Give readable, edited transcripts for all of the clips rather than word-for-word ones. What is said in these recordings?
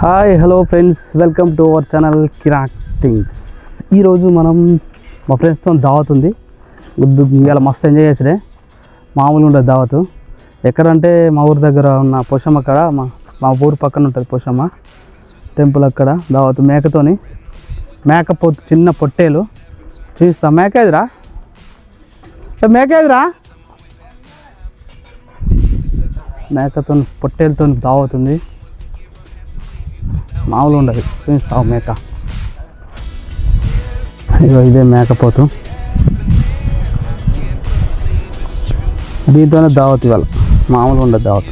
Hi hello friends, welcome to our channel Kirrak things. ఈరోజు మనం మా ఫ్రెండ్స్తో దావత్ ఉంది. ఇలా మస్తు ఎంజాయ్ చేసిడే, మామూలు ఉండదు దావత్. ఎక్కడంటే మా ఊరి దగ్గర ఉన్న పోషమ్మ కాడ, మా ఊరు పక్కన ఉంటుంది పోషమ్మ టెంపుల్. అక్కడ దావత్ మేకతోని, మేకపోతు చిన్న పొట్టేలు చూపిస్తా. మేకేదిరా మేకతో పొట్టేలతో దావత్ ఉంది. మామూలు ఉండదు, చూపిస్తావు మేక. ఇగో ఇదే మేకపోతు, దీంతోనే దావత్ ఇవాళ. మామూలు ఉండదు దావత్.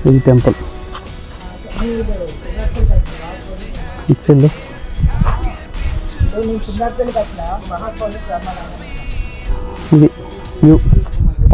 ఇది టెంపుల్ ఇచ్చిళ్ళు. ఇది వ్యూ,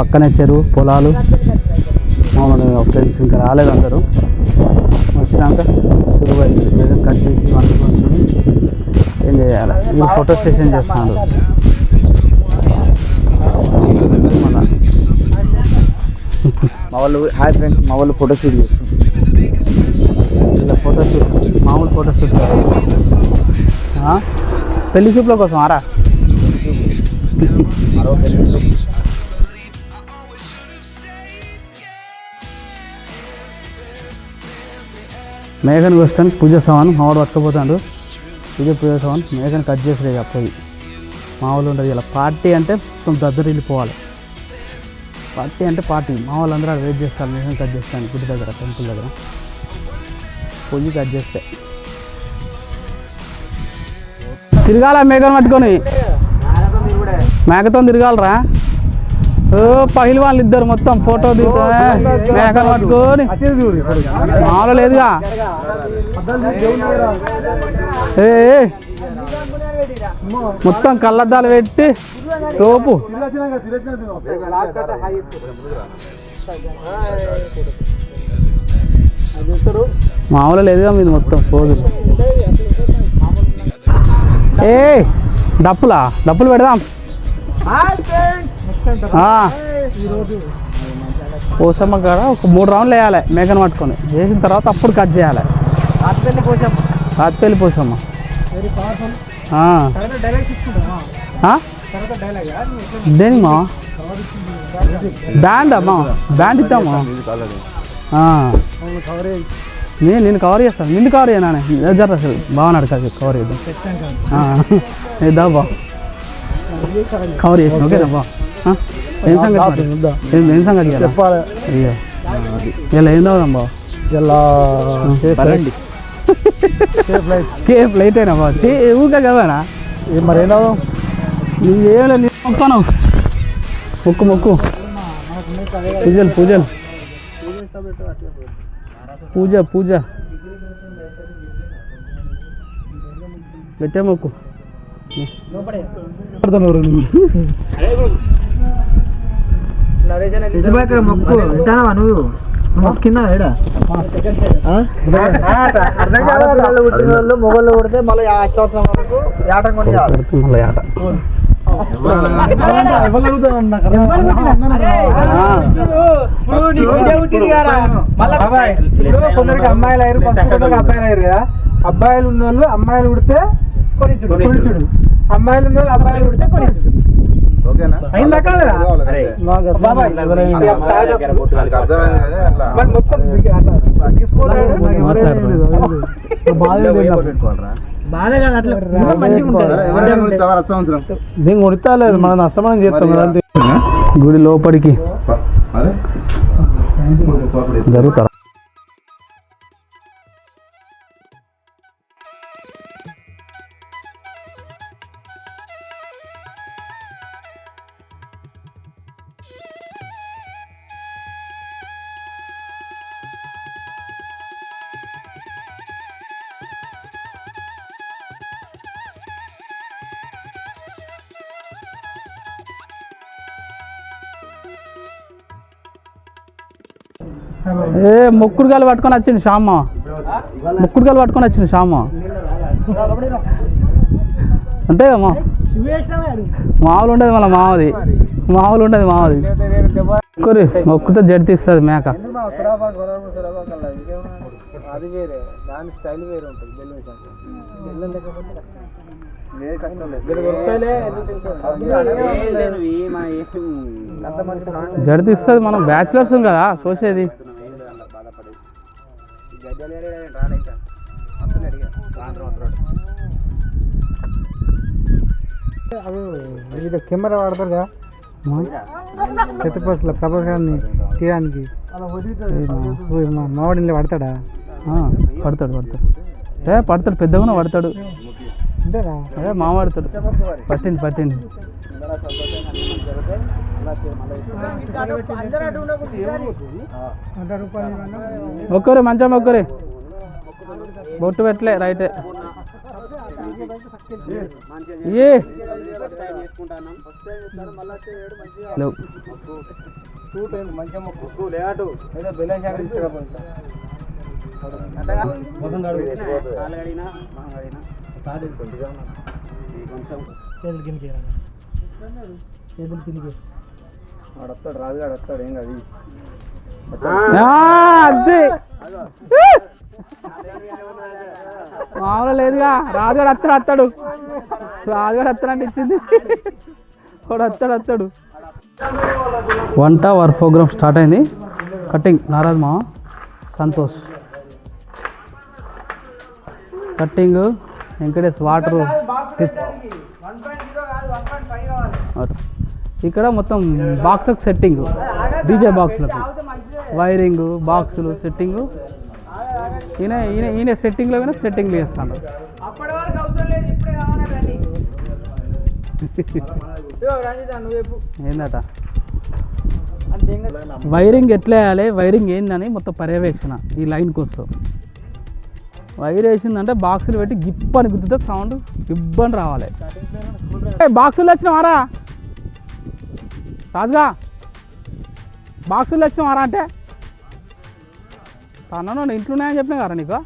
పక్కనే చెరువు, పొలాలు. మామూలు ఫ్రెండ్స్ ఇంకా రాలేదు, అందరూ వచ్చినాక షురువు అయింది. ఏదైనా కట్ చేసి వండుకొని ఏం చేయాలి. మీరు ఫోటో సెషన్ చేస్తున్నాడు. మా వాళ్ళు హాయ్ ఫ్రెండ్స్, మా వాళ్ళు ఫోటో షూట్ చేస్తారు. ఇలా ఫోటో షూట్, మామూలు ఫోటో షూట్ పెళ్లి చూపుల కోసం ఆరా. మేఘన్ వస్తాను పూజ సామాన్ మావాడు పట్టుకుపోతాడు. ఇదే పూజ సామాన్. మేఘన్ కట్ చేసిరే పోయి. మామూలు ఉంటుంది. ఇలా పార్టీ అంటే దగ్గర వెళ్ళిపోవాలి. పార్టీ అంటే పార్టీ. మా వాళ్ళందరూ వెయిట్ చేస్తారు. మేఘన్ కట్ చేస్తాను గుడి దగ్గర, టెంపుల్ దగ్గర పొయ్యి కట్ చేస్తే. తిరగాల మేఘన్ పట్టుకొని, మేకతో తిరగాలరా. పహిల్ వాళ్ళు ఇద్దరు మొత్తం ఫోటో దిగుతా మేకను పట్టుకొని. మామూలు లేదుగా. మొత్తం కళ్ళద్దాలు పెట్టి తోపు. మామూలు లేదుగా మీది మొత్తం పోదు. డప్పులు పెడదాం. పోసమ్మ కాడ ఒక 3 రౌండ్లు వేయాలి మేకను పట్టుకొని. వేసిన తర్వాత అప్పుడు కట్ చేయాలి. రాత్పల్లి పోసమ్మ దేని మా బ్యాండ్ అమ్మా, బ్యాండ్ ఇద్దామా. నేను కవర్ చేస్తాను. నిన్ను కవర్ చేయనా జర అసలు బాగున్నాడు కదా, కవర్ చేద్దాం. బా కవర్ చేసిన ఓకేనా బా. ఏం సంగతి చెప్పాలి. అయ్యో ఇలా ఏం తాగుదాం బా. ఇలా కేఫ్ లైట్ అయినా బా. ఊగా కదానా మరి ఏం తాగుదాం. ఏం లేదు, మొక్కుతాను. మొక్కు పూజ పెట్టే మొక్కు. మొగళ్ళు కొడితే మళ్ళీ 5 సంవత్సరం వరకు ఆట మళ్ళీ ఆట. కొందరికి అమ్మాయిలు అయ్యారు, అబ్బాయిలు అయ్యారు కదా. అబ్బాయిలు ఉన్న వాళ్ళు అమ్మాయిలు ఉడితే కొనిచుడు, అమ్మాయిలు ఉన్న వాళ్ళు అబ్బాయిలు ఉడితే కొనిచుడు. కొడతాలేదు, మన నష్టమని చేస్తాం. గుడి లోపలికి జరుగుతారా. ముక్కుడుగాలు పట్టుకొని వచ్చింది షామ. అంతేగమ్మా. మామూలు ఉండదు మళ్ళీ మామది. మొక్కుతో జడి తీస్తుంది మేక. అది వేరే, దాని స్టైల్ వేరే ఉంటుంది. బెల్లం కంటే బెల్లం లేకపోతే కష్టం లేదు. జడితి ఇస్తుంది, మనం బ్యాచులర్స్ కదా కోసేది. అది కెమెరా వాడతారు కదా చెత్తపస్సులో ప్రభాకరాన్ని తీయడానికి, మావాడిని పడతాడా? పడతాడు పడతాడు పెద్దగా పడతాడు. అంతేరా? అదే మా పడతాడు. పట్టింది ఒక్కరే మంచం ఒక్కరే బొట్టు పెట్టలే రైటే. లేవు రాజుగాడు వస్తాడు, ఏం కాదు. అదే మామూలు లేదుగా, రాజుగాడు వస్తాడు అంటే ఇచ్చింది. వాడు వస్తాడు. వంట వర్క్ ప్రోగ్రామ్ స్టార్ట్ అయింది. కటింగ్ నారాజ్ మా సంతోష్, కట్టింగ్ వెంకటేష్, వాటర్ ఇక్కడ మొత్తం బాక్స్లకు సెట్టింగ్, డీజే బాక్స్లకు వైరింగ్, బాక్సులు సెట్టింగు. ఈయన సెట్టింగ్లో చేస్తాడు. ఏందట వైరింగ్ ఎట్లా వేయాలి, వైరింగ్ ఏందని మొత్తం పర్యవేక్షణ ఈ లైన్ కోసం. వైర్ వేసిందంటే బాక్సులు పెట్టి గిప్పని గుద్దుతే సౌండ్ గిబ్బని రావాలి. బాక్సులు వచ్చినవారా రాజుగా, బాక్సులు వచ్చినవారా అంటే తనను ఇంట్లో ఉన్నాయని చెప్పినా కదా నీకు.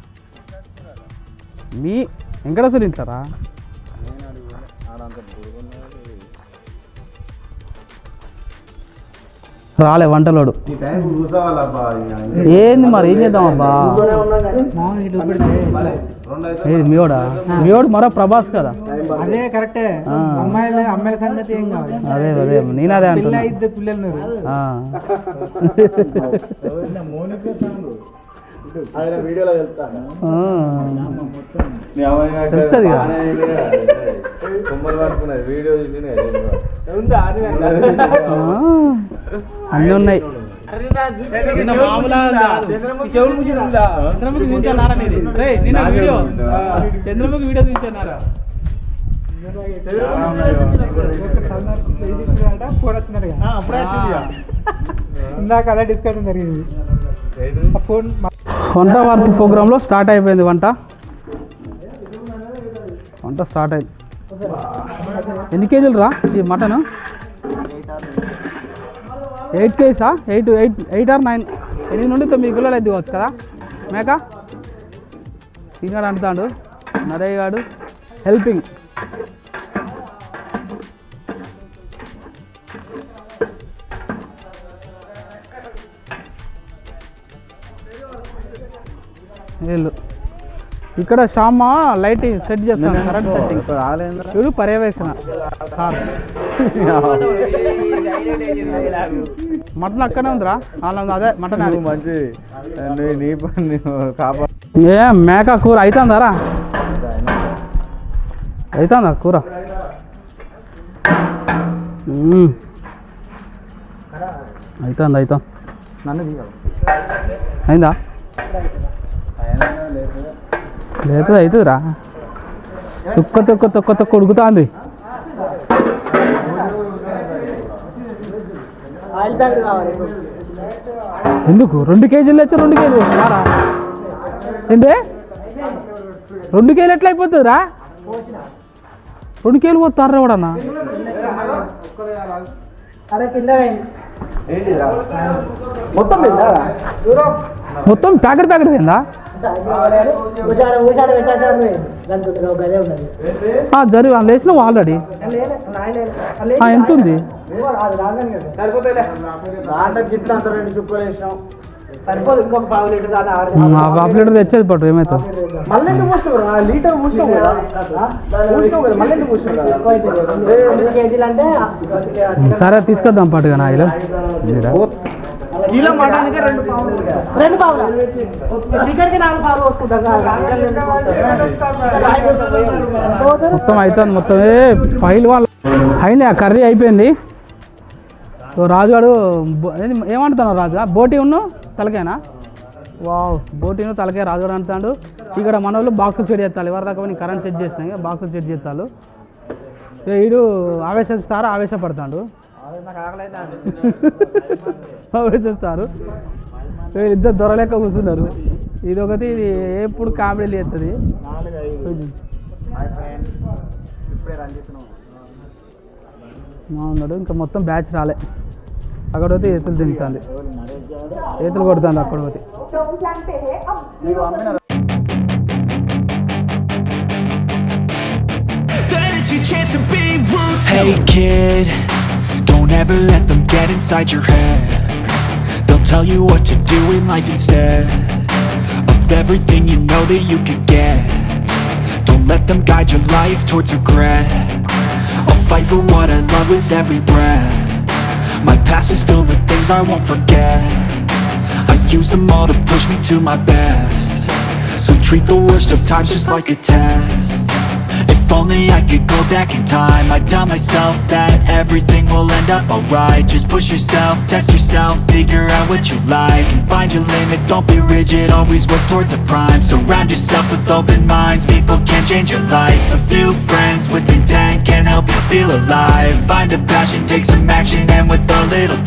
మీ వెంకటేశ్వర ఇంట్లోరా? రాలే వంటలోడు. ఏంది మరి ఏం చేద్దాం అబ్బా? ఏది మీవాడా? మీవాడు మరో ప్రభాస్ కదా. అదే కరెక్టే. అమ్మాయిల సంగతి ఏం కావాలి. అదే నేనదే అంటున్నా. పిల్లలు తెలుస్తుంది కదా. అన్నీ ఉన్నాయి. చంద్రముఖి వీడియో చూసారా? ఇందాక అదే డిస్కషన్ జరిగింది. వంట వర్క్ ప్రోగ్రాంలో స్టార్ట్ అయిపోయింది. వంట స్టార్ట్ అయింది. ఎన్ని కేజీలు రా మటన్? 8 కేజీసా? 8 or 9, 8 నుండి 9 కిలోలు అయితే కావచ్చు కదా మేక. సీనియర్ అంటాడు, నరయ్య గాడు హెల్పింగ్. వీళ్ళు ఇక్కడ షామ లైటింగ్ సెట్ చేస్తాను, కరెంట్ సెట్టింగ్. వీడు పర్యవేక్షణ సార్. మటన్ అక్కడే ఉందిరా, అదే మటన్. ఏ మేక కూర అవుతుందారా? అవుతుందా కూర? అవుతుంది అయిందా? లేదు అవుతుందిరా. తొక్క ఉడుకుతుంది. ఎందుకు 2 కేజీలు తెచ్చా? 2 కేజీలు వస్తున్నారా? ఏందే 2 కేజీలు ఎట్లా అయిపోతుందిరా? 2 కేజీలు పోతారా కూడా? మొత్తం ప్యాకెట్ పోయిందా? జరిగి లేచినావు ఆల్రెడీ. ఎంత ఉంది? సరిపోదు ఇంకొక 5 లీటర్ దాకా హాఫ్ లీటర్ తెచ్చేది పట్టు ఏమవుతుంది. మళ్ళీ ఎందుకు పోసినావు రా? లీటర్ పోసినావు కదా మళ్ళీ ఎందుకు పోసినావు కేజీలు అంటే సరే తీసుకొద్దాం పట్టుగా నా ఇలా కిలో మటానికి 2 పావులు చికెన్కి 4 పావులు పోసుకుంటారు. మొత్తం అవుతుంది మొత్తం పైలు వాళ్ళు అయినా కర్రీ అయిపోయింది. రాజుగాడు ఏమంటున్నావు రాజు? బోటి ఉన్ను తలకేనా? వావ్, బోటీను తలకే రాజుగాడు అంటాడు. ఇక్కడ మన వాళ్ళు బాక్సులు సెట్ చేస్తారు. ఎవరిదాకా నేను కరెంట్ సెట్ చేసినా బాక్సులు సెట్ చేస్తారు. వీడు ఆవేశపడతాడు. ఆవేశిస్తారు. ఇద్దరు దొరలేక కూర్చున్నారు. ఇది ఒకటి, ఇది ఎప్పుడు కామెడీలు చేస్తుంది. ఉన్నాడు ఇంకా మొత్తం బ్యాచ్ రాలే. అక్కడ పోతే ఎత్తులు తింటుంది, ఎత్తులు కొడుతుంది అక్కడ పోతే. Hey kid, don't ever let them get inside your head. They'll tell you what to do in life instead of everything you know that you could get. Don't let them guide your life towards regret. I'll fight for what I love with every breath. My past is filled with things I won't forget. I use them all to push me to my best. So treat the worst of times just like a test. If only I could go back in time, I'd tell myself that everything will end up alright. Just push yourself, test yourself, figure out what you like, and find your limits, don't be rigid, always work towards a prime. Surround yourself with open minds, people can change your life. A few friends with intent can help you feel alive. Find a passion, take some action, and with a little time